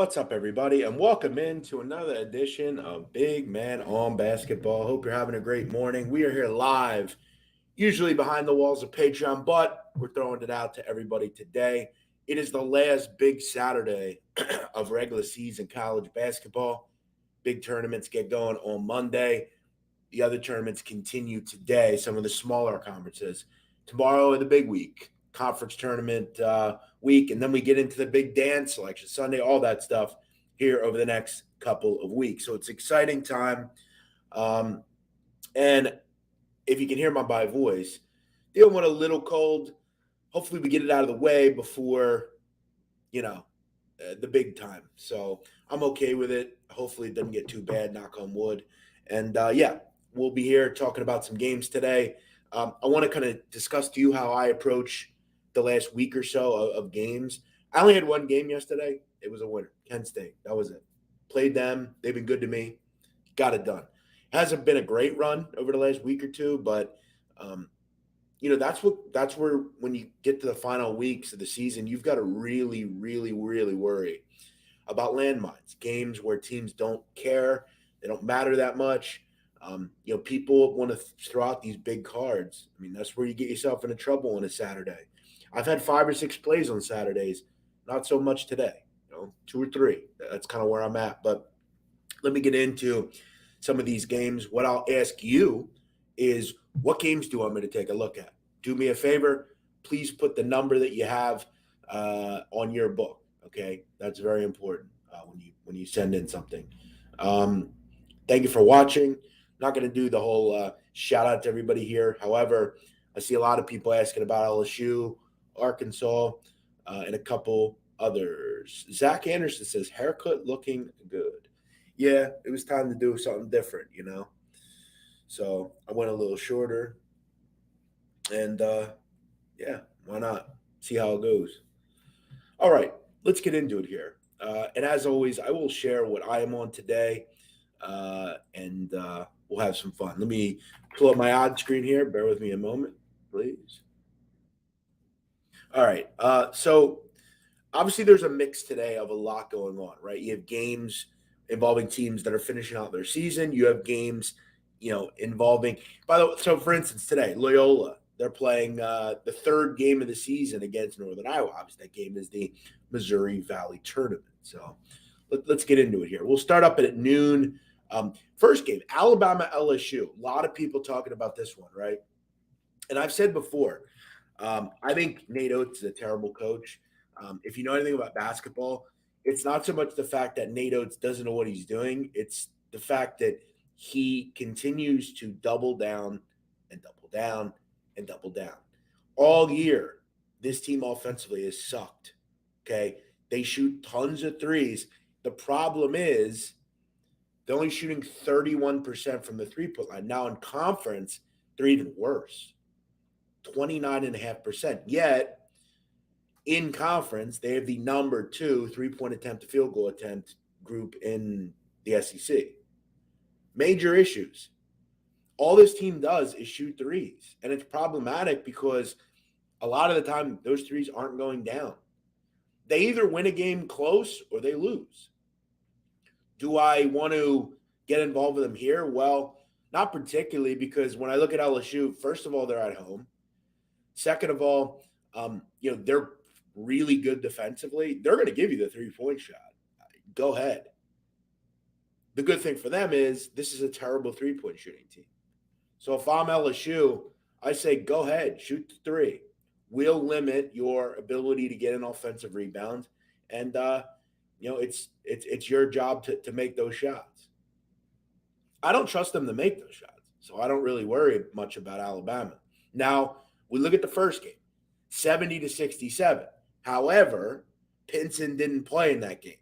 What's up, everybody, and welcome into another edition of Big Man on Basketball. Hope you're having a great morning. We are here live, usually behind the walls of Patreon, but we're throwing it out to everybody today. It is the last big Saturday of regular season college basketball. Big tournaments get going on Monday. The other tournaments continue today, some of the smaller conferences. Tomorrow, the big week, conference tournament week, and then we get into the big dance selection Sunday, all that stuff here over the next couple of weeks. So it's exciting time. Um, and if you can hear my voice, dealing with a little cold. Hopefully, we get it out of the way before, you know, the big time. So I'm okay with it. Hopefully, it doesn't get too bad, knock on wood. And yeah, we'll be here talking about some games today. I want to kind of discuss to you how I approach the last week or so of games. I only had one game yesterday. It was a winner, Kent State. That was it. Played them. They've been good to me. Got it done. Hasn't been a great run over the last week or two, but that's where when you get to the final weeks of the season, you've got to really, really, really worry about landmines, games where teams don't care, they don't matter that much. People want to throw out these big cards. I mean, that's where you get yourself into trouble on a Saturday. I've had 5 or 6 plays on Saturdays, not so much today. 2 or 3. That's kind of where I'm at. But let me get into some of these games. What I'll ask you is, what games do you want me to take a look at? Do me a favor, please put the number that you have on your book. Okay, that's very important when you send in something. Thank you for watching. Not going to do the whole shout out to everybody here. However, I see a lot of people asking about LSU, Arkansas, and a couple others. Zach Anderson says haircut looking good. Yeah, it was time to do something different. So I went a little shorter, and yeah, why not? See how it goes. All right, let's get into it here. And as always, I will share what I am on today, and we'll have some fun. Let me pull up my odd screen here. Bear with me a moment, please. All right. So obviously, there's a mix today of a lot going on, right? You have games involving teams that are finishing out their season. You have games, involving. By the way, so for instance, today Loyola, they're playing the third game of the season against Northern Iowa. Obviously, that game is the Missouri Valley Tournament. So let's get into it here. We'll start up at noon. First game, Alabama LSU. A lot of people talking about this one, right? And I've said before, I think Nate Oates is a terrible coach. If you know anything about basketball, it's not so much the fact that Nate Oates doesn't know what he's doing. It's the fact that he continues to double down and double down and double down. All year, this team offensively has sucked. Okay. They shoot tons of threes. The problem is they're only shooting 31% from the 3-point line. Now in conference, they're even worse. 29.5%. Yet in conference, they have the number 2 3-point attempt to field goal attempt group in the SEC. Major issues. All this team does is shoot threes. And it's problematic because a lot of the time those threes aren't going down. They either win a game close or they lose. Do I want to get involved with them here? Well, not particularly, because when I look at LSU, first of all, they're at home. Second of all, they're really good defensively. They're going to give you the 3-point shot. Go ahead. The good thing for them is this is a terrible 3-point shooting team. So if I'm LSU, I say go ahead, shoot the 3. We'll limit your ability to get an offensive rebound, and it's your job to make those shots. I don't trust them to make those shots, so I don't really worry much about Alabama. Now, we look at the first game, 70-67. However, Pinson didn't play in that game.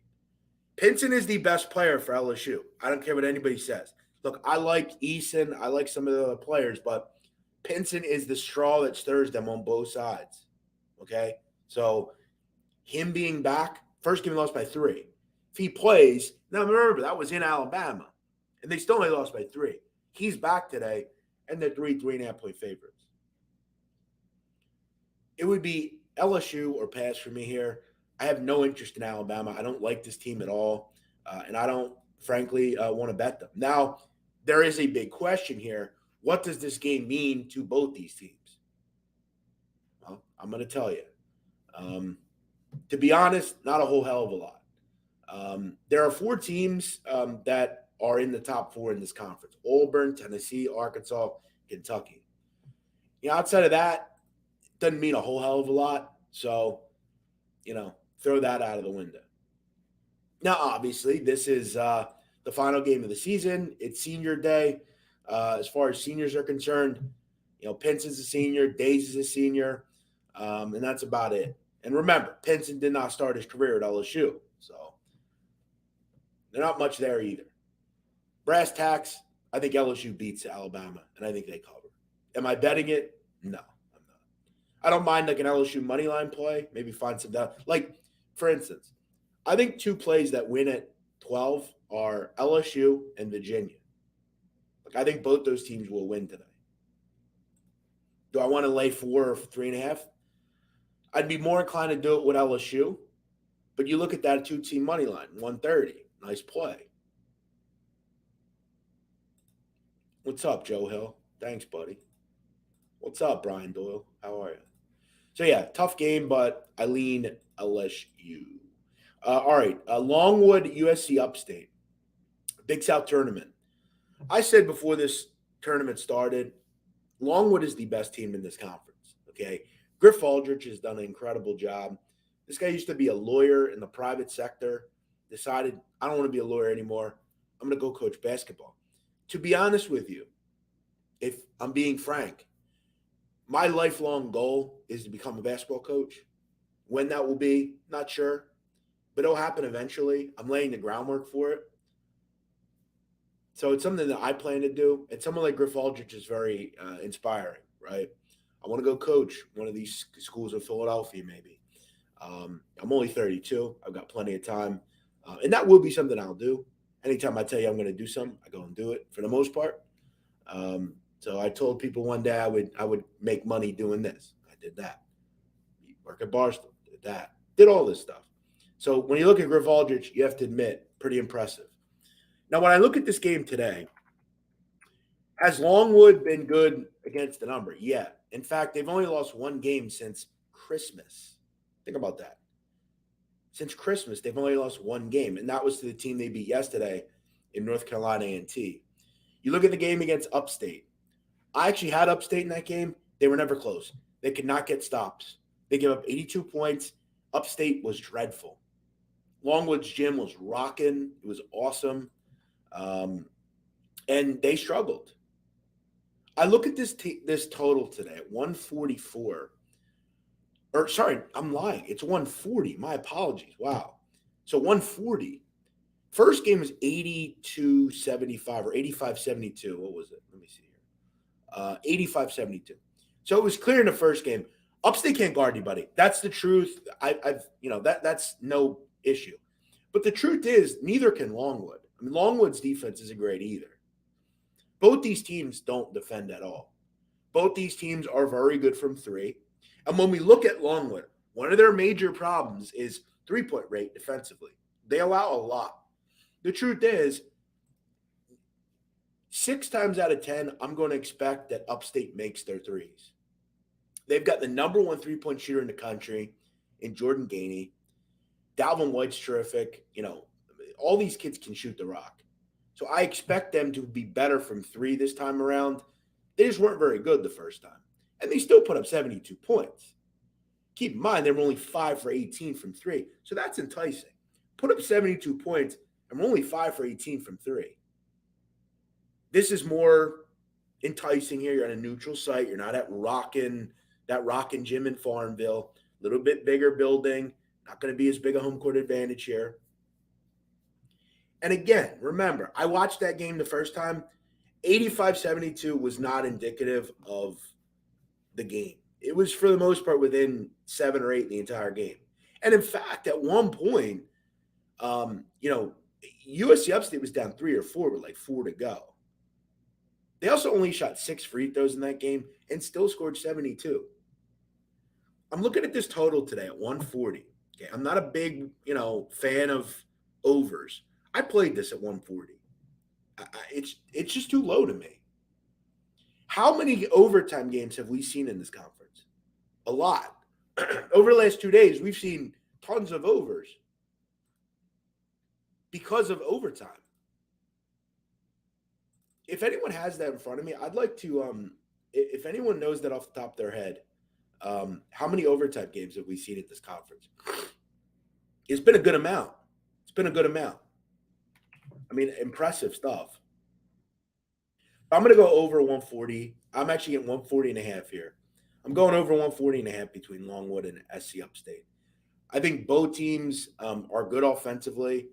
Pinson is the best player for LSU. I don't care what anybody says. Look, I like Eason. I like some of the other players, but Pinson is the straw that stirs them on both sides. Okay? So him being back, first game lost by 3. If he plays, now remember, that was in Alabama, and they still only lost by 3. He's back today, and they're 3.5-point favorites. It would be LSU or pass for me here. I have no interest in Alabama. I don't like this team at all, and I don't, frankly, want to bet them. Now, there is a big question here. What does this game mean to both these teams? Well, I'm going to tell you. To be honest, not a whole hell of a lot. There are four teams that are in the top four in this conference: Auburn, Tennessee, Arkansas, Kentucky. Outside of that, doesn't mean a whole hell of a lot. So, throw that out of the window. Now, obviously, this is the final game of the season. It's senior day. As far as seniors are concerned, Pinson's a senior, Days is a senior, and that's about it. And remember, Pinson did not start his career at LSU, so they're not much there either. Brass tacks, I think LSU beats Alabama, and I think they cover. Am I betting it? No, I'm not. I don't mind like an LSU money line play. Maybe find some down. Like, for instance, I think two plays that win at 12 are LSU and Virginia. Like, I think both those teams will win today. Do I want to lay 4 or 3.5? I'd be more inclined to do it with LSU, but you look at that two-team money line, 130, nice play. What's up, Joe Hill? Thanks, buddy. What's up, Brian Doyle? How are you? So, yeah, tough game, but I lean LSU. All right, Longwood, USC Upstate, Big South tournament. I said before this tournament started, Longwood is the best team in this conference, okay? Griff Aldrich has done an incredible job. This guy used to be a lawyer in the private sector, decided, I don't want to be a lawyer anymore. I'm going to go coach basketball. To be honest with you, if I'm being frank, my lifelong goal is to become a basketball coach. When that will be, not sure, but it'll happen eventually. I'm laying the groundwork for it. So it's something that I plan to do. And someone like Griff Aldrich is very inspiring, right? I want to go coach one of these schools in Philadelphia, maybe. I'm only 32. I've got plenty of time. And that will be something I'll do. Anytime I tell you I'm going to do something, I go and do it for the most part. So I told people one day I would make money doing this. I did that. Work at Barstool, did that. Did all this stuff. So when you look at Griff Aldrich, you have to admit, pretty impressive. Now, when I look at this game today, has Longwood been good against the number? Yeah. In fact, they've only lost one game since Christmas. Think about that. Since Christmas, they've only lost one game, and that was to the team they beat yesterday in North Carolina A&T. You look at the game against Upstate. I actually had Upstate in that game. They were never close. They could not get stops. They gave up 82 points. Upstate was dreadful. Longwood's gym was rocking. It was awesome. And they struggled. I look at this total today at 144. Or sorry, I'm lying. It's 140. My apologies. Wow. So 140. First game was 82-75 or 85-72. What was it? Let me see here. 85-72. So it was clear in the first game. Upstate can't guard anybody. That's the truth. That's no issue. But the truth is, neither can Longwood. I mean, Longwood's defense isn't great either. Both these teams don't defend at all. Both these teams are very good from three. And when we look at Longwood, one of their major problems is three-point rate defensively. They allow a lot. The truth is, 6 times out of 10, I'm going to expect that Upstate makes their threes. They've got the number one three-point shooter in the country in Jordan Gainey. Dalvin White's terrific. All these kids can shoot the rock. So I expect them to be better from three this time around. They just weren't very good the first time. And they still put up 72 points. Keep in mind, they were only 5 for 18 from three. So that's enticing. Put up 72 points, and we're only 5 for 18 from three. This is more enticing here. You're on a neutral site. You're not at that rockin' gym in Farmville. A little bit bigger building. Not going to be as big a home court advantage here. And again, remember, I watched that game the first time. 85-72 was not indicative of the game. It was, for the most part, within 7 or 8 the entire game. And in fact, at one point, USC Upstate was down 3 or 4 with like 4 to go. They also only shot 6 free throws in that game and still scored 72. I'm looking at this total today at 140. Okay, I'm not a big, fan of overs. I played this at 140. It's just too low to me. How many overtime games have we seen in this conference? A lot. Over the last 2 days, we've seen tons of overs because of overtime. If anyone has that in front of me, I'd like to, if anyone knows that off the top of their head, how many overtime games have we seen at this conference? It's been a good amount. It's been a good amount. I mean, impressive stuff. I'm going to go over 140. I'm actually getting 140 and a half here. I'm going over 140 and a half between Longwood and SC Upstate. I think both teams are good offensively.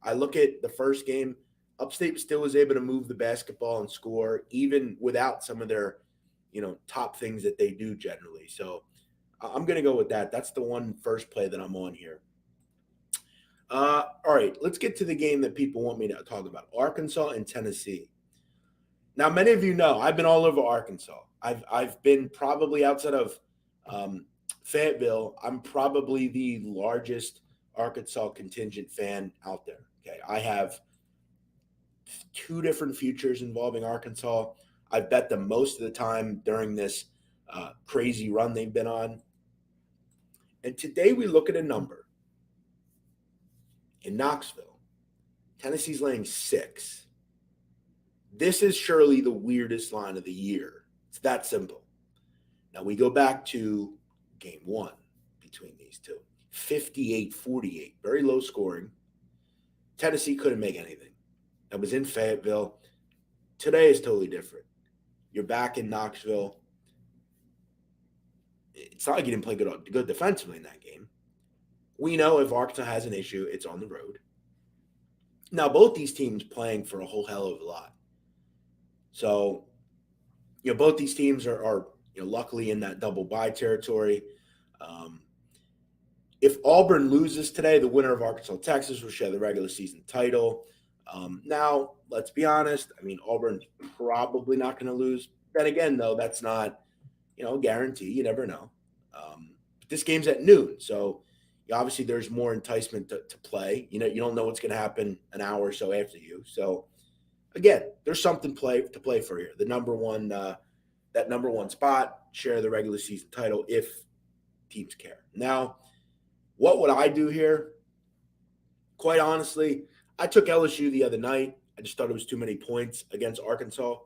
I look at the first game. Upstate still was able to move the basketball and score, even without some of their, top things that they do generally. So I'm going to go with that. That's the one first play that I'm on here. All right, let's get to the game that people want me to talk about, Arkansas and Tennessee. Now, many of you know I've been all over Arkansas. I've been probably outside of Fayetteville. I'm probably the largest Arkansas contingent fan out there. Okay, I have 2 different futures involving Arkansas. I bet them most of the time during this crazy run they've been on. And today we look at a number in Knoxville. Tennessee's laying 6. This is surely the weirdest line of the year. It's that simple. Now we go back to game 1 between these two. 58-48, very low scoring. Tennessee couldn't make anything. That was in Fayetteville. Today is totally different. You're back in Knoxville. It's not like you didn't play good defensively in that game. We know if Arkansas has an issue, it's on the road. Now, both these teams playing for a whole hell of a lot. So, both these teams are luckily in that double bye territory. If Auburn loses today, the winner of Arkansas, Texas will share the regular season title. Now, let's be honest. I mean, Auburn's probably not going to lose. Then again, though, that's not, a guarantee. You never know. But this game's at noon, so obviously there's more enticement to play. You don't know what's going to happen an hour or so after you. So, again, there's something to play for here. The number one, that number 1 spot, share the regular season title if teams care. Now, what would I do here? Quite honestly, I took LSU the other night. I just thought it was too many points against Arkansas,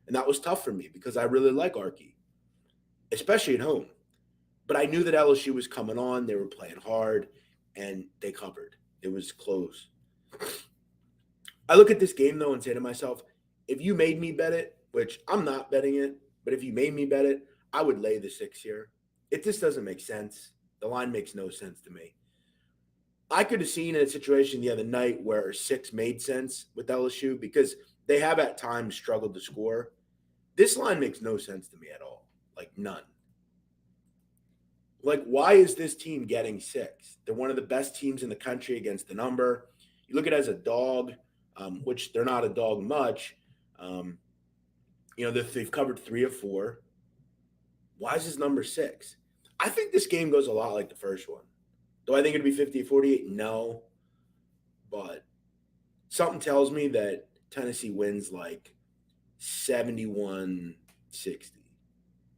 and that was tough for me because I really like Arky, especially at home. But I knew that LSU was coming on. They were playing hard, and they covered. It was close. I look at this game, though, and say to myself, if you made me bet it, which I'm not betting it, but if you made me bet it, I would lay the 6 here. It just doesn't make sense. The line makes no sense to me. I could have seen in a situation the other night where 6 made sense with LSU because they have at times struggled to score. This line makes no sense to me at all. Like, none. Like, why is this team getting 6? They're one of the best teams in the country against the number. You look at it as a dog, which they're not a dog much. They've covered 3 of 4. Why is this number 6? I think this game goes a lot like the first one. Do I think it'd be 50-48? No. But something tells me that Tennessee wins like 71-60.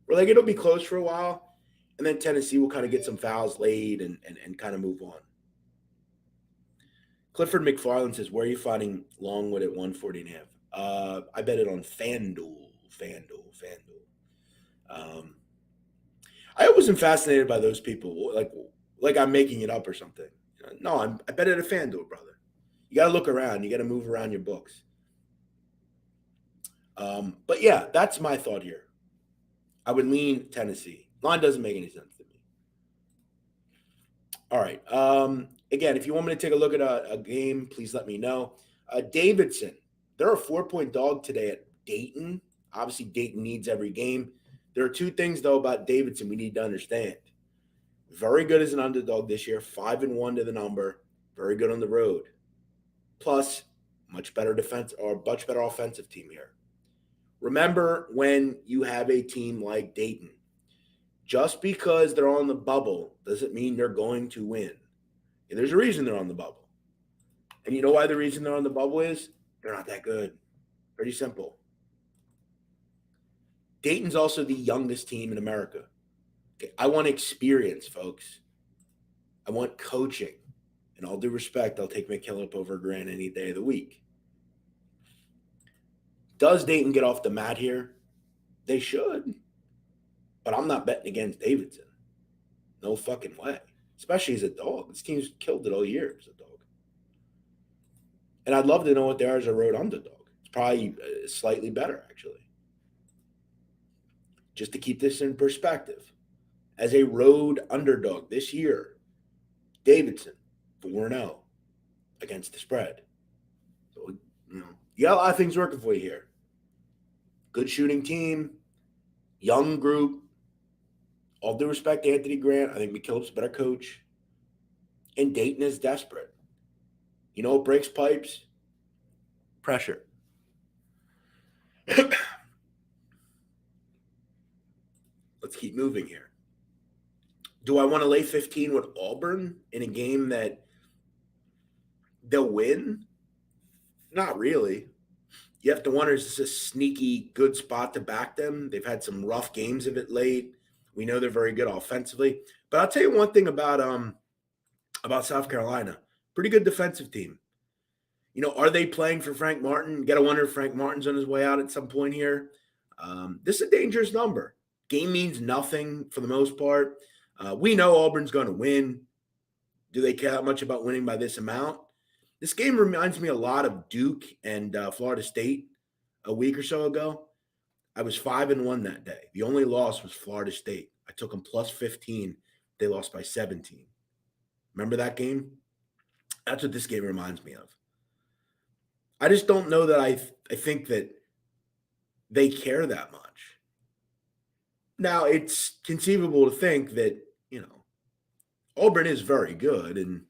Or like it'll be close for a while, and then Tennessee will kind of get some fouls laid and kind of move on. Clifford McFarland says, where are you finding Longwood at 140.5? I bet it on FanDuel. I always am fascinated by those people, like I'm making it up or something. No, I bet it at FanDuel, brother. You got to look around. You got to move around your books. But yeah, that's my thought here. I would lean Tennessee. Line doesn't make any sense to me. All right. Again, if you want me to take a look at a game, please let me know. Davidson, they're a 4-point dog today at Dayton. Obviously, Dayton needs every game. There are 2 things, though, about Davidson we need to understand. Very good as an underdog this year, 5-1 to the number. Very good on the road. Plus, much better defense or much better offensive team here. Remember, when you have a team like Dayton, just because they're on the bubble doesn't mean they're going to win. And there's a reason they're on the bubble. And you know why the reason they're on the bubble is? They're not that good. Pretty simple. Dayton's also the youngest team in America. Okay, I want experience, folks. I want coaching. And all due respect, I'll take McKillop over Grant any day of the week. Does Dayton get off the mat here? They should. But I'm not betting against Davidson. No fucking way. Especially as a dog. This team's killed it all year as a dog. And I'd love to know what they are as a road underdog. It's probably slightly better, actually. Just to keep this in perspective. As a road underdog this year, Davidson, 4-0 against the spread. So, you got a lot of things working for you here. Good shooting team, young group. All due respect to Anthony Grant, I think McKillop's a better coach. And Dayton is desperate. You know what breaks pipes? Pressure. Let's keep moving here. Do I want to lay 15 with Auburn in a game that they'll win? Not really. You have to wonder, is this a sneaky good spot to back them? They've had some rough games of it late. We know they're very good offensively. But I'll tell you one thing about South Carolina. Pretty good defensive team. You know, are they playing for Frank Martin? You got to wonder if Frank Martin's on his way out at some point here. This is a dangerous number. Game means nothing for the most part. We know Auburn's going to win. Do they care that much about winning by this amount? This game reminds me a lot of Duke and Florida State a week or so ago. I was 5-1 that day. The only loss was Florida State. I took them plus 15. They lost by 17. Remember that game? That's what this game reminds me of. I just don't know that I think that they care that much. Now, it's conceivable to think that, Auburn is very good, and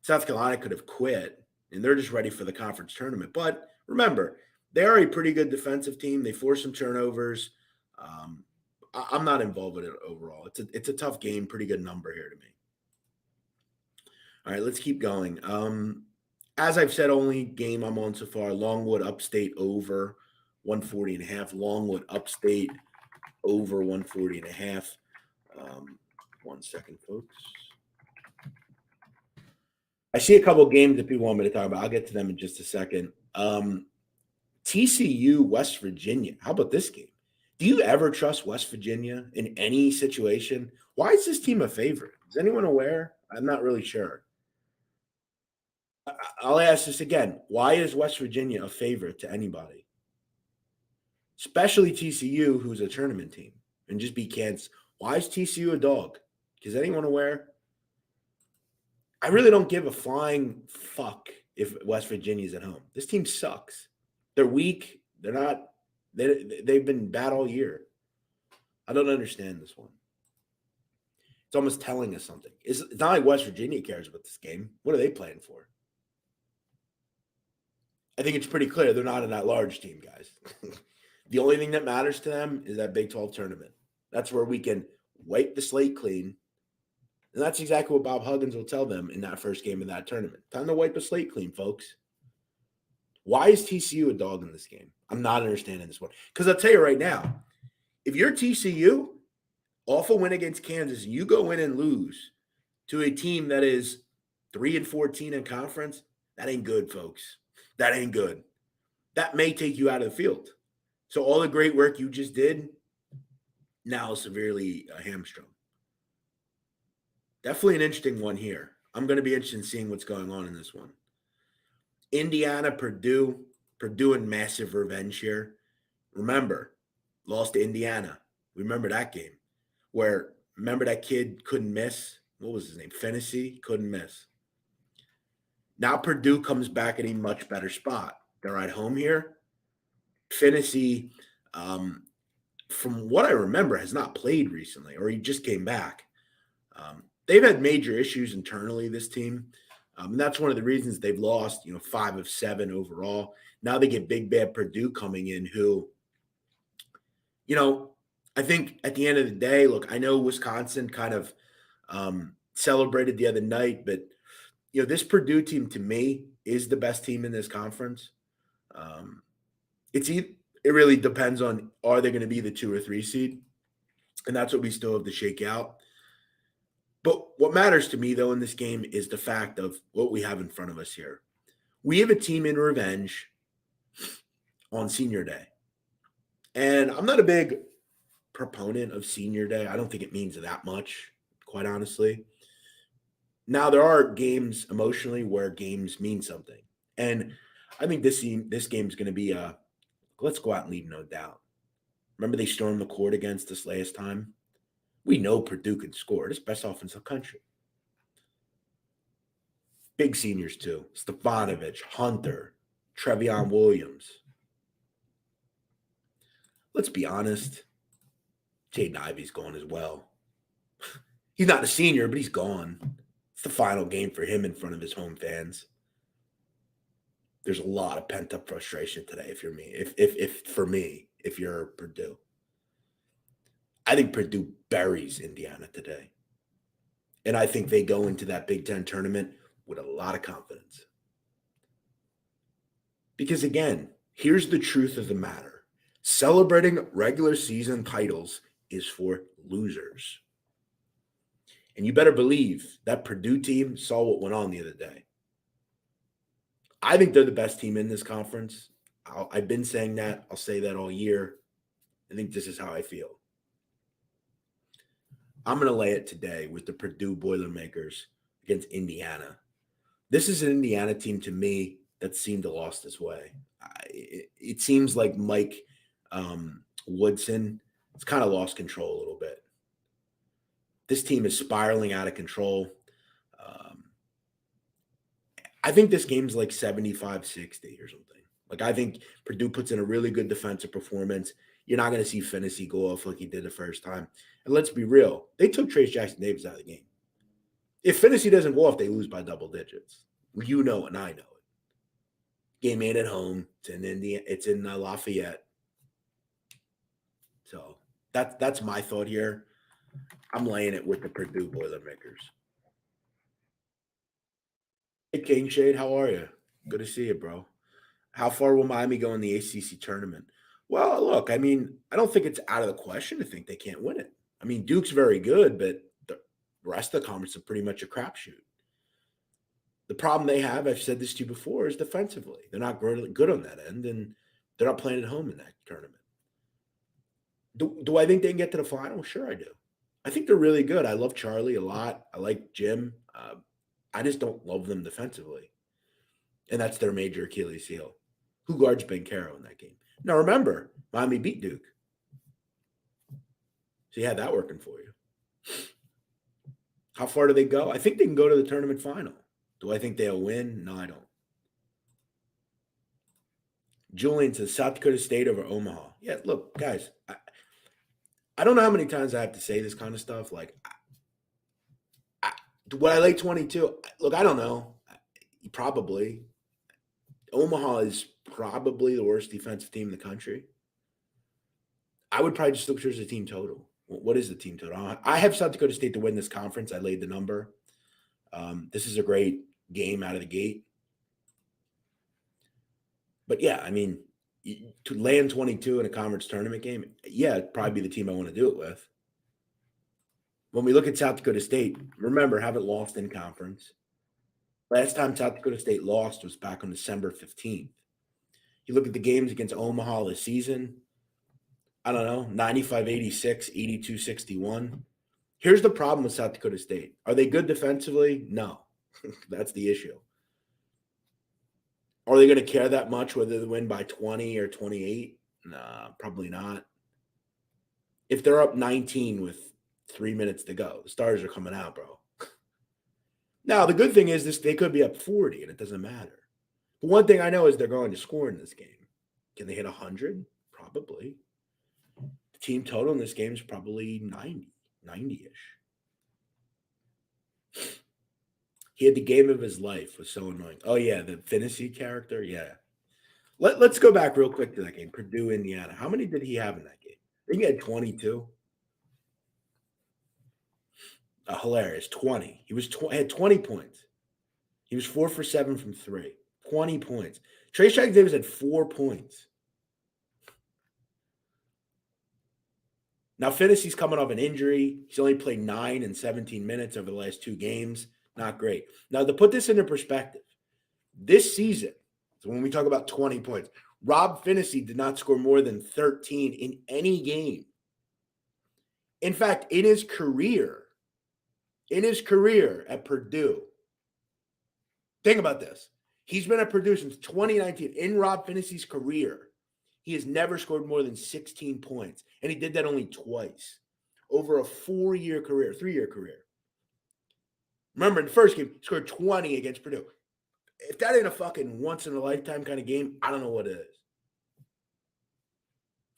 South Carolina could have quit, and they're just ready for the conference tournament. But remember, they are a pretty good defensive team. They force some turnovers. I'm not involved with it overall. It's a tough game, pretty good number here to me. All right, let's keep going. As I've said, only game I'm on so far, Longwood Upstate over 140.5. Longwood Upstate over 140.5. 1 second, folks. I see a couple of games that people want me to talk about. I'll get to them in just a second. TCU, West Virginia. How about this game? Do you ever trust West Virginia in any situation? Why is this team a favorite? Is anyone aware? I'm not really sure. I'll ask this again. Why is West Virginia a favorite to anybody? Especially TCU, who's a tournament team. And just be candid. Why is TCU a dog? Is anyone aware? I really don't give a flying fuck if West Virginia's at home. This team sucks. They're weak. They're not. They've been bad all year. I don't understand this one. It's almost telling us something. It's not like West Virginia cares about this game. What are they playing for? I think it's pretty clear they're not an at-large team, guys. The only thing that matters to them is that Big 12 tournament. That's where we can wipe the slate clean. And that's exactly what Bob Huggins will tell them in that first game of that tournament. Time to wipe the slate clean, folks. Why is TCU a dog in this game? I'm not understanding this one. Because I'll tell you right now, if you're TCU, off a win against Kansas, and you go in and lose to a team that is 3-14 in conference, that ain't good, folks. That ain't good. That may take you out of the field. So all the great work you just did, now severely hamstrung. Definitely an interesting one here. I'm going to be interested in seeing what's going on in this one. Indiana, Purdue in massive revenge here. Remember, lost to Indiana. Remember that game where, remember that kid couldn't miss? What was his name? Fennessy couldn't miss. Now Purdue comes back in a much better spot. They're at home here. Fennessy, from what I remember, has not played recently, or he just came back. They've had major issues internally, this team. And that's one of the reasons they've lost, 5 of 7 overall. Now they get big bad Purdue coming in who, I think at the end of the day, look, I know Wisconsin kind of celebrated the other night, but This Purdue team to me is the best team in this conference. Um, it really depends on, are they going to be the 2 or 3 seed? And that's what we still have to shake out. But what matters to me, though, in this game is the fact of what we have in front of us here. We have a team in revenge on Senior Day. And I'm not a big proponent of Senior Day. I don't think it means that much, quite honestly. Now, there are games emotionally where games mean something. And I think this game is going to be let's go out and leave no doubt. Remember they stormed the court against us last time? We know Purdue can score. It's best offense in the country. Big seniors, too. Stefanovic, Hunter, Trevion Williams. Let's be honest. Jaden Ivey's gone as well. He's not a senior, but he's gone. It's the final game for him in front of his home fans. There's a lot of pent-up frustration today if you're me. If you're Purdue. I think Purdue buries Indiana today. And I think they go into that Big Ten tournament with a lot of confidence. Because again, here's the truth of the matter. Celebrating regular season titles is for losers. And you better believe that Purdue team saw what went on the other day. I think they're the best team in this conference. I've been saying that. I'll say that all year. I think this is how I feel. I'm going to lay it today with the Purdue Boilermakers against Indiana. This is an Indiana team to me that seemed to lost its way. It seems like Mike Woodson has kind of lost control a little bit. This team is spiraling out of control. I think this game's like 75-60 or something. Like, I think Purdue puts in a really good defensive performance. You're not going to see Finney go off like he did the first time. And let's be real. They took Trace Jackson-Davis out of the game. If Finney doesn't go off, they lose by double digits. You know it, and I know it. Game ain't at home. It's in Indiana. It's in Lafayette. So that's my thought here. I'm laying it with the Purdue Boilermakers. Hey, King Shade, how are you? Good to see you, bro. How far will Miami go in the ACC tournament? Well, look, I mean, I don't think it's out of the question to think they can't win it. I mean, Duke's very good, but the rest of the conference is pretty much a crapshoot. The problem they have, I've said this to you before, is defensively. They're not good on that end, and they're not playing at home in that tournament. Do I think they can get to the final? Sure, I do. I think they're really good. I love Charlie a lot. I like Jim. I just don't love them defensively. And that's their major Achilles heel. Who guards Bencaro in that game? Now, remember, Miami beat Duke. So you had that working for you. How far do they go? I think they can go to the tournament final. Do I think they'll win? No, I don't. Julian says South Dakota State over Omaha. Yeah, look, guys, I don't know how many times I have to say this kind of stuff. Like, would I like 22? Look, I don't know. Probably. Omaha is probably the worst defensive team in the country. I would probably just look towards the team total. What is the team total? I have South Dakota State to win this conference. I laid the number. This is a great game out of the gate. But, yeah, I mean, to land 22 in a conference tournament game, yeah, it'd probably be the team I want to do it with. When we look at South Dakota State, remember, haven't lost in conference. Last time South Dakota State lost was back on December 15th. You look at the games against Omaha this season, I don't know, 95-86, 82-61. Here's the problem with South Dakota State. Are they good defensively? No. That's the issue. Are they going to care that much whether they win by 20 or 28? Nah, probably not. If they're up 19 with 3 minutes to go, the stars are coming out, bro. Now, the good thing is this: they could be up 40, and it doesn't matter. But one thing I know is they're going to score in this game. Can they hit 100? Probably. The team total in this game is probably 90-ish. He had the game of his life. Was so annoying. Oh, yeah, the Finney character? Yeah. Let's go back real quick to that game. Purdue, Indiana. How many did he have in that game? I think he had 22. Hilarious. 20. He had 20 points. He was 4 for 7 from 3. 20 points. Trey Davis had 4 points. Now, Finney's coming off an injury. He's only played 9 and 17 minutes over the last 2 games. Not great. Now, to put this into perspective, this season, so when we talk about 20 points, Rob Finney did not score more than 13 in any game. In fact, in his career at Purdue, think about this. He's been at Purdue since 2019. In Rob Finney's career, he has never scored more than 16 points, and he did that only twice over a 3-year career. Remember, in the first game, he scored 20 against Purdue. If that ain't a fucking once-in-a-lifetime kind of game, I don't know what it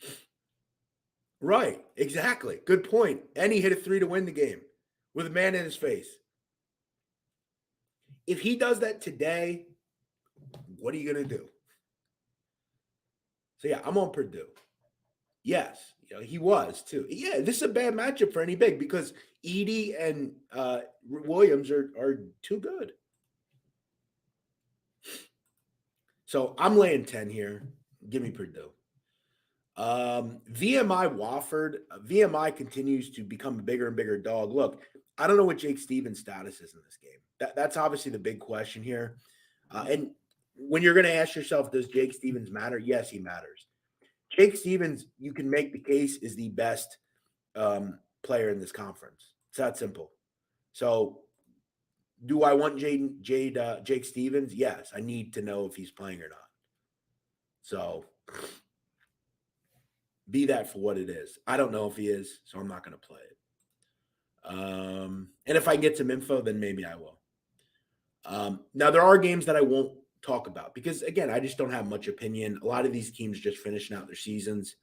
is. Right, exactly. Good point. And he hit a 3 to win the game with a man in his face. If he does that today, what are you going to do? So, yeah, I'm on Purdue. Yes, he was, too. Yeah, this is a bad matchup for any big because Edey and Williams are too good. So, I'm laying 10 here. Give me Purdue. VMI Wofford. VMI continues to become a bigger and bigger dog. Look, I don't know what Jake Stevens' status is in this game. That's obviously the big question here. And when you're going to ask yourself, does Jake Stevens matter? Yes, he matters. Jake Stevens, you can make the case, is the best player in this conference. It's that simple. So, do I want Jake Stevens? Yes, I need to know if he's playing or not. So, be that for what it is. I don't know if he is, so I'm not going to play it. And if I get some info, then maybe I will. Now, there are games that I won't talk about because, again, I just don't have much opinion. A lot of these teams just finishing out their seasons.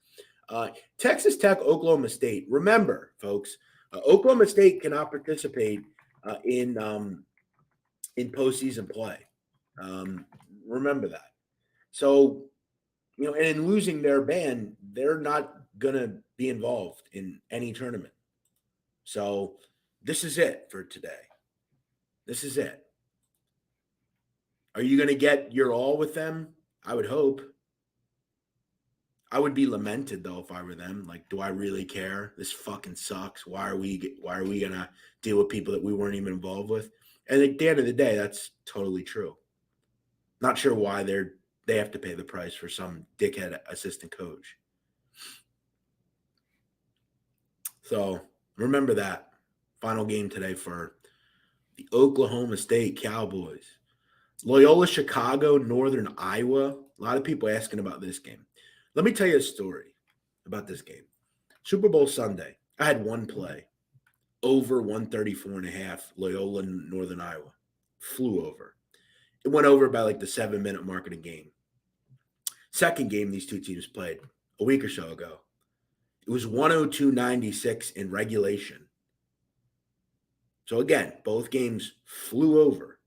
Texas Tech, Oklahoma State. Remember, folks, Oklahoma State cannot participate in postseason play. Remember that. So, and in losing their ban, they're not going to be involved in any tournament. So this is it for today. This is it. Are you going to get your all with them? I would hope. I would be lamented, though, if I were them. Like, do I really care? This fucking sucks. Why are we going to deal with people that we weren't even involved with? And at the end of the day, that's totally true. Not sure why they have to pay the price for some dickhead assistant coach. So remember that. Final game today for the Oklahoma State Cowboys. Loyola, Chicago, Northern Iowa. A lot of people asking about this game. Let me tell you a story about this game. Super Bowl Sunday, I had one play. Over 134.5, Loyola, Northern Iowa. Flew over. It went over by like the 7-minute mark of the game. Second game these two teams played a week or so ago. It was 102-96 in regulation. So again, both games flew over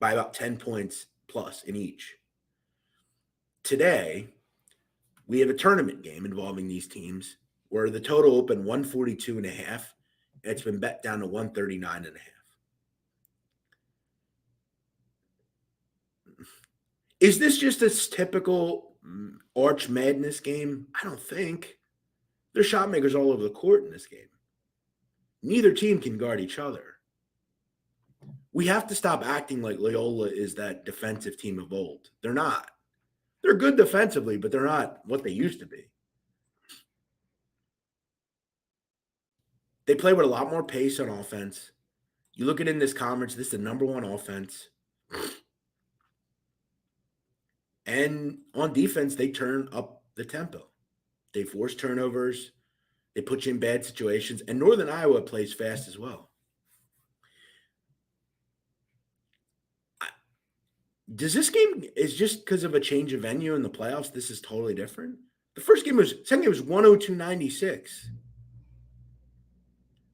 by about 10 points plus in each. Today, we have a tournament game involving these teams where the total opened 142.5, and it's been bet down to 139.5. Is this just a typical Arch Madness game? I don't think. There's shot makers all over the court in this game. Neither team can guard each other. We have to stop acting like Loyola is that defensive team of old. They're not. They're good defensively, but they're not what they used to be. They play with a lot more pace on offense. You look at it in this conference, this is the number one offense. And on defense, they turn up the tempo. They force turnovers. They put you in bad situations. And Northern Iowa plays fast as well. Does this game is just because of a change of venue in the playoffs? This is totally different. The second game was 102-96.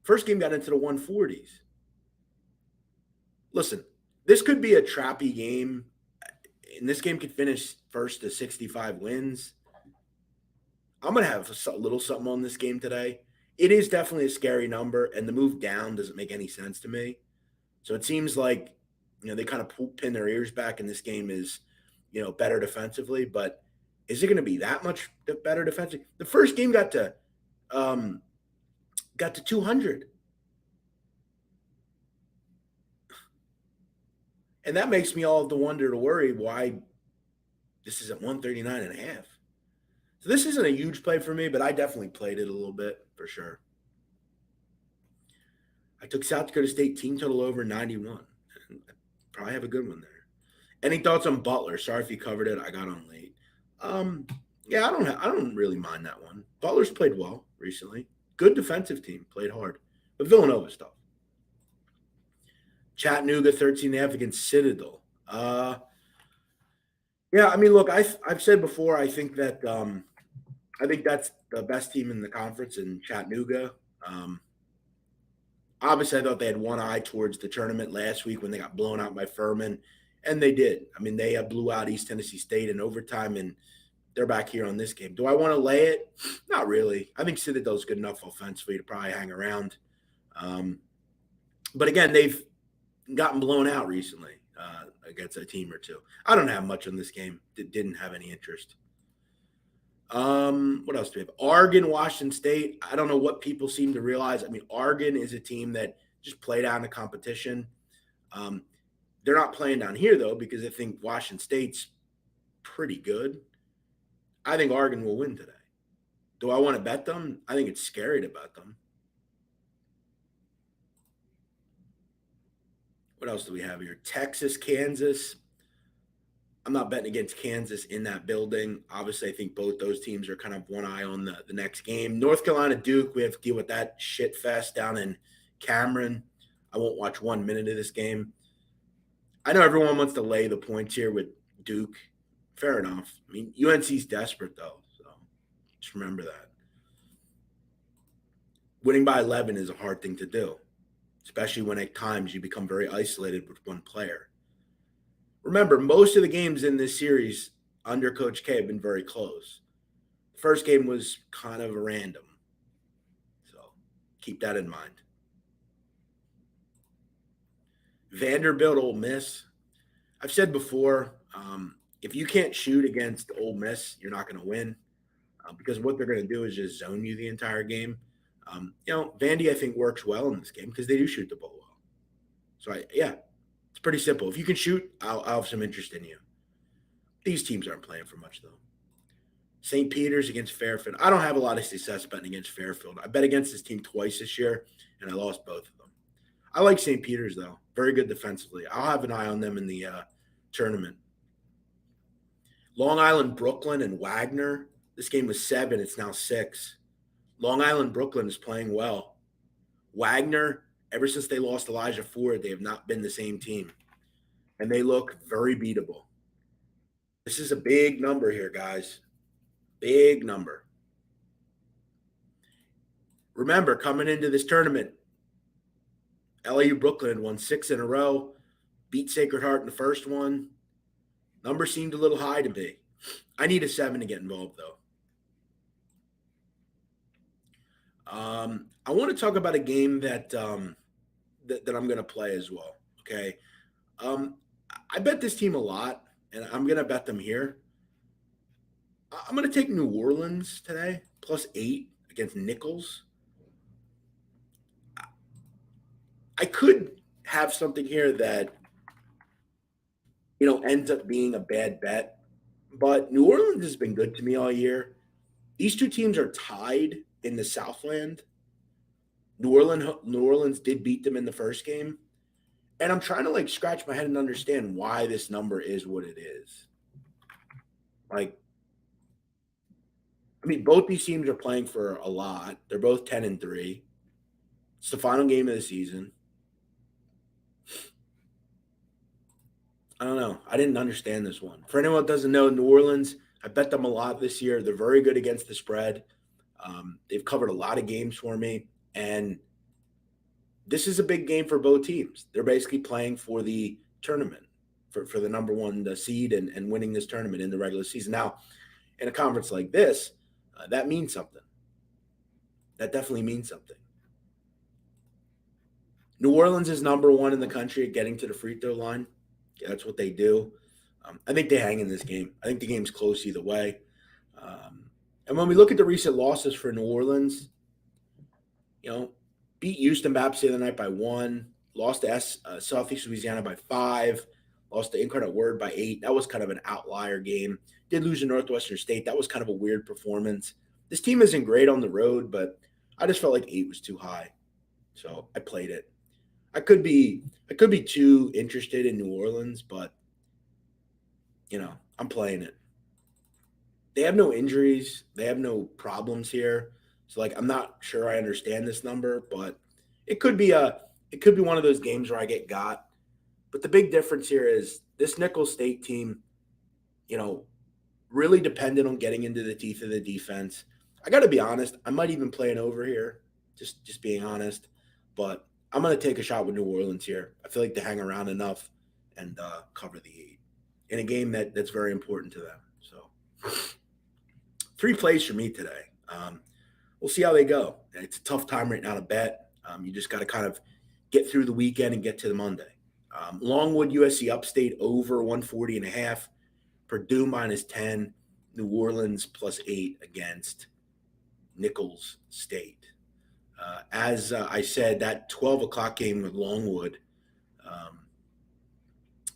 First game got into the 140s. Listen, this could be a trappy game. And this game could finish first to 65 wins. I'm going to have a little something on this game today. It is definitely a scary number, and the move down doesn't make any sense to me. So it seems like They kind of pin their ears back, and this game is, better defensively. But is it going to be that much better defensively? The first game um, got to 200, and that makes me all to wonder to worry why this is at 139.5. So this isn't a huge play for me, but I definitely played it a little bit for sure. I took South Dakota State team total over 91. Probably have a good one there. Any thoughts on Butler? Sorry if you covered it. I got on late. Yeah, I don't really mind that one. Butler's played well recently. Good defensive team, played hard. But Villanova's tough. Chattanooga 13.5 against Citadel. Yeah, I mean, look, I've said before, I think that's the best team in the conference in Chattanooga. Obviously, I thought they had one eye towards the tournament last week when they got blown out by Furman, and they did. I mean, they blew out East Tennessee State in overtime, and they're back here on this game. Do I want to lay it? Not really. I think Citadel's good enough offensively to probably hang around. But again, they've gotten blown out recently against a team or two. I don't have much on this game. Didn't have any interest. What else do we have? Oregon, Washington State. I don't know what people seem to realize. I mean, Oregon is a team that just played out in the competition. They're not playing down here, though, because I think Washington State's pretty good. I think Oregon will win today. Do I want to bet them? I think it's scary to bet them. What else do we have here? Texas, Kansas. I'm not betting against Kansas in that building. Obviously, I think both those teams are kind of one eye on the next game. North Carolina, Duke, we have to deal with that shit fest down in Cameron. I won't watch 1 minute of this game. I know everyone wants to lay the points here with Duke. Fair enough. I mean, UNC's desperate, though, so just remember that. Winning by 11 is a hard thing to do, especially when at times you become very isolated with one player. Remember, most of the games in this series under Coach K have been very close. The first game was kind of random, so keep that in mind. Vanderbilt, Ole Miss. I've said before, if you can't shoot against Ole Miss, you're not going to win because what they're going to do is just zone you the entire game. Vandy, I think, works well in this game because they do shoot the ball well. So, it's pretty simple. If you can shoot, I'll have some interest in you. These teams aren't playing for much, though. St. Peter's against Fairfield. I don't have a lot of success betting against Fairfield. I bet against this team twice this year, and I lost both of them. I like St. Peter's, though. Very good defensively. I'll have an eye on them in the tournament. Long Island, Brooklyn, and Wagner. This game was 7. It's now 6. Long Island, Brooklyn is playing well. Wagner, ever since they lost Elijah Ford, they have not been the same team. And they look very beatable. This is a big number here, guys. Big number. Remember, coming into this tournament, LAU Brooklyn had won 6 in a row, beat Sacred Heart in the first one. Number seemed a little high to me. I need a 7 to get involved, though. I want to talk about a game that I'm going to play as well, okay? I bet this team a lot, and I'm going to bet them here. I'm going to take New Orleans today, +8 against Nicholls. I could have something here that, ends up being a bad bet, but New Orleans has been good to me all year. These two teams are tied in the Southland. New Orleans did beat them in the first game. And I'm trying to scratch my head and understand why this number is what it is. Both these teams are playing for a lot. They're both 10-3. It's the final game of the season. I don't know. I didn't understand this one. For anyone that doesn't know, New Orleans, I bet them a lot this year. They're very good against the spread. They've covered a lot of games for me. And this is a big game for both teams. They're basically playing for the tournament, for the number one seed and winning this tournament in the regular season. Now, in a conference like this, that means something. That definitely means something. New Orleans is number one in the country at getting to the free throw line. Yeah, that's what they do. I think they hang in this game. I think the game's close either way. Um, and when we look at the recent losses for New Orleans, you know, beat Houston Baptist the other night by 1, lost to Southeast Louisiana by 5, lost to Incarnate Word by 8. That was kind of an outlier game. Did lose to Northwestern State. That was kind of a weird performance. This team isn't great on the road, but I just felt like 8 was too high. So I played it. I could be too interested in New Orleans, but I'm playing it. They have no injuries. They have no problems here. So I'm not sure I understand this number, but it could be one of those games where I get got. But the big difference here is this Nicholls State team, really dependent on getting into the teeth of the defense. I got to be honest. I might even play an over here, just being honest. But I'm going to take a shot with New Orleans here. I feel like they hang around enough and cover the 8 in a game that's very important to them. So 3 plays for me today. We'll see how they go. It's a tough time right now to bet. You just got to kind of get through the weekend and get to the Monday. Longwood, USC Upstate over 140.5. Purdue -10. New Orleans +8 against Nicholls State. As I said, that 12 o'clock game with Longwood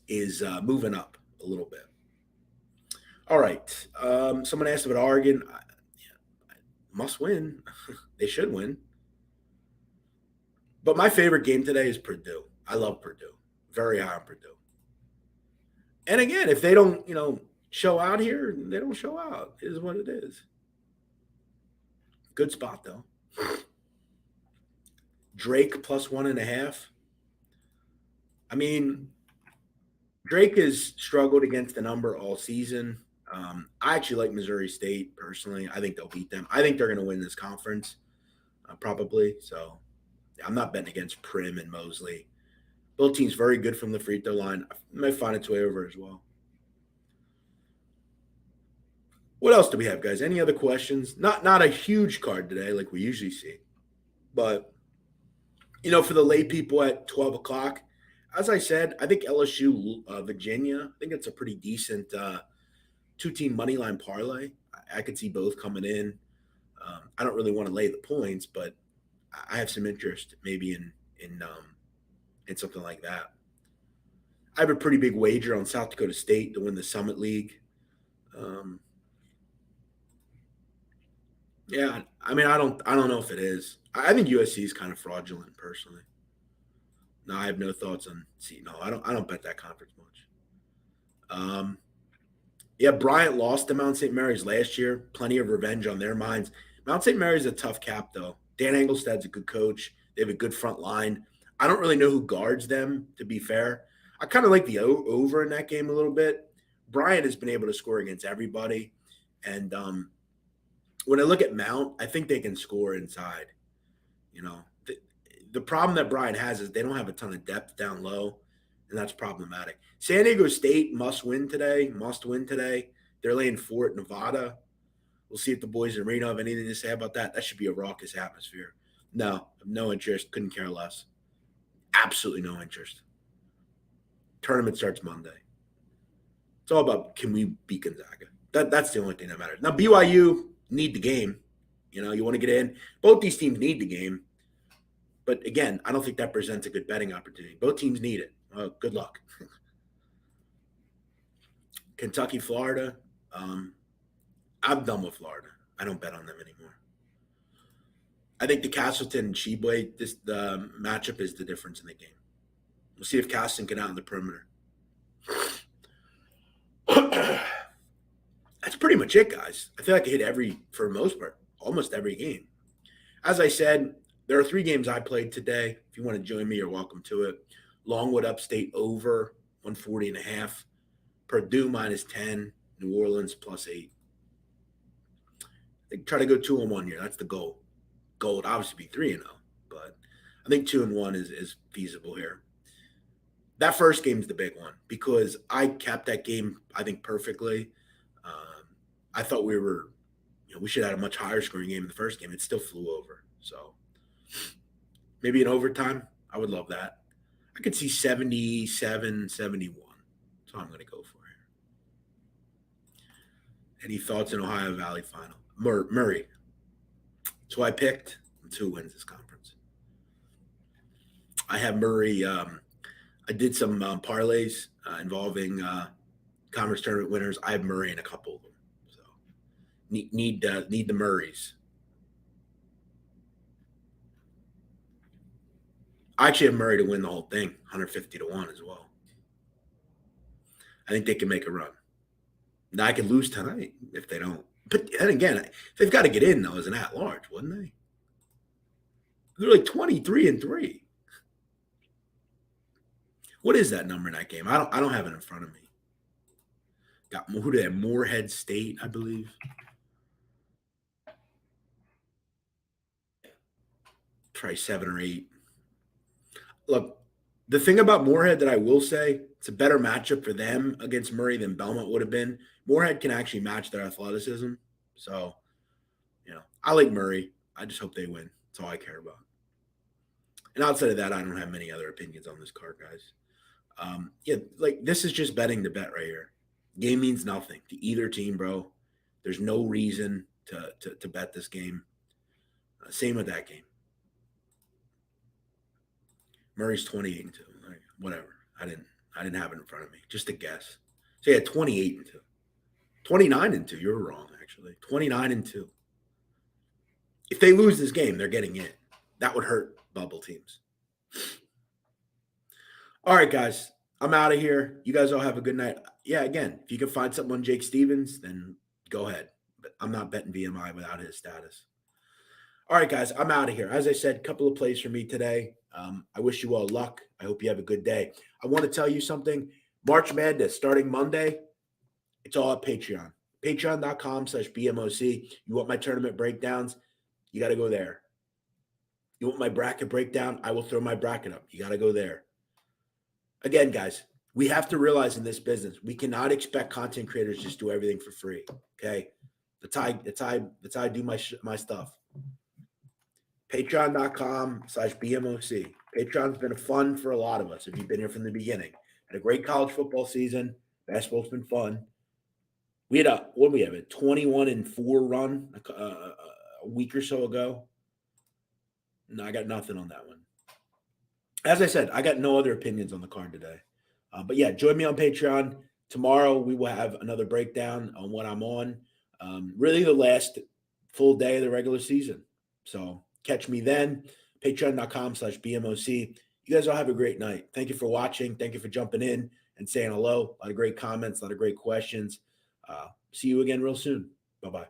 is moving up a little bit. All right. Someone asked about Oregon. Must win. They should win. But my favorite game today is Purdue. I love Purdue. Very high on Purdue. And again, if they don't, show out here, they don't show out. It is what it is. Good spot, though. Drake +1.5. I mean, Drake has struggled against the number all season. I actually like Missouri State personally. I think they'll beat them. I think they're going to win this conference, probably. So I'm not betting against Prim and Mosley. Both teams very good from the free throw line. I might find its way over as well. What else do we have, guys? Any other questions? Not a huge card today like we usually see. But, for the lay people at 12 o'clock, as I said, I think LSU, Virginia, I think it's a pretty decent 2-team money line parlay. I could see both coming in. I don't really want to lay the points, but I have some interest maybe in something like that. I have a pretty big wager on South Dakota State to win the Summit League. Yeah, I mean, I don't know if it is. I think USC is kind of fraudulent personally. No, I have no thoughts on. No, I don't bet that conference much. Yeah, Bryant lost to Mount St. Mary's last year. Plenty of revenge on their minds. Mount St. Mary's a tough cap, though. Dan Engelstad's a good coach. They have a good front line. I don't really know who guards them, to be fair. I kind of like the over in that game a little bit. Bryant has been able to score against everybody. And when I look at Mount, I think they can score inside. The problem that Bryant has is they don't have a ton of depth down low, and that's problematic. San Diego State must win today. They're laying 4 at Nevada. We'll see if the boys in Reno have anything to say about that. That should be a raucous atmosphere. No interest. Couldn't care less. Absolutely no interest. Tournament starts Monday. It's all about, can we beat Gonzaga? That's the only thing that matters. Now, BYU need the game. You want to get in. Both these teams need the game. But again, I don't think that presents a good betting opportunity. Both teams need it. Good luck. Kentucky, Florida. I'm done with Florida. I don't bet on them anymore. I think the Castleton and Sheboy, the matchup is the difference in the game. We'll see if Castleton can out on the perimeter. That's pretty much it, guys. I feel like I hit for the most part, almost every game. As I said, there are 3 games I played today. If you want to join me, you're welcome to it. Longwood Upstate over 140.5. Purdue -10. New Orleans +8. I think try to go 2-1 here. That's the goal. Goal would obviously be 3-0, but I think 2-1 is feasible here. That first game is the big one because I capped that game, I think, perfectly. I thought we should have had a much higher scoring game in the first game. It still flew over. So maybe in overtime, I would love that. I could see 77, 71. That's what I'm going to go for here. Any thoughts in Ohio Valley final? Murray. That's who I picked. That's who wins this conference. I have Murray. I did some parlays involving conference tournament winners. I have Murray in a couple of them. So need the Murrays. I actually have Murray to win the whole thing, 150 to 1 as well. I think they can make a run. Now I could lose tonight if they don't. But and again, they've got to get in though as an at-large, wouldn't they? They're like 23-3. What is that number in that game? I don't have it in front of me. Got who did they have? Morehead State, I believe. Try 7 or 8. Look, the thing about Morehead that I will say, it's a better matchup for them against Murray than Belmont would have been. Morehead can actually match their athleticism. So, I like Murray. I just hope they win. That's all I care about. And outside of that, I don't have many other opinions on this card, guys. This is just betting the bet right here. Game means nothing to either team, bro. There's no reason to bet this game. Same with that game. Murray's 28-2. Like, whatever. I didn't have it in front of me. Just a guess. So yeah, 28-2. 29-2. You're wrong, actually. 29-2. If they lose this game, they're getting in. That would hurt bubble teams. All right, guys. I'm out of here. You guys all have a good night. Yeah, again, if you can find something on Jake Stevens, then go ahead. But I'm not betting VMI without his status. All right, guys, I'm out of here. As I said, a couple of plays for me today. I wish you all luck. I hope you have a good day. I want to tell you something. March Madness starting Monday. It's all at Patreon. Patreon.com/BMOC. You want my tournament breakdowns? You got to go there. You want my bracket breakdown? I will throw my bracket up. You got to go there. Again, guys, we have to realize in this business, we cannot expect content creators to just do everything for free. Okay, that's how I do my stuff. Patreon.com/BMOC. Patreon's been fun for a lot of us if you've been here from the beginning. Had a great college football season. Basketball's been fun. We had a 21-4 run a week or so ago. No, I got nothing on that one. As I said, I got no other opinions on the card today. But yeah, join me on Patreon. Tomorrow we will have another breakdown on what I'm on. Really the last full day of the regular season. So catch me then. Patreon.com/BMOC. You guys all have a great night. Thank you for watching. Thank you for jumping in and saying hello. A lot of great comments, a lot of great questions. See you again real soon. Bye-bye.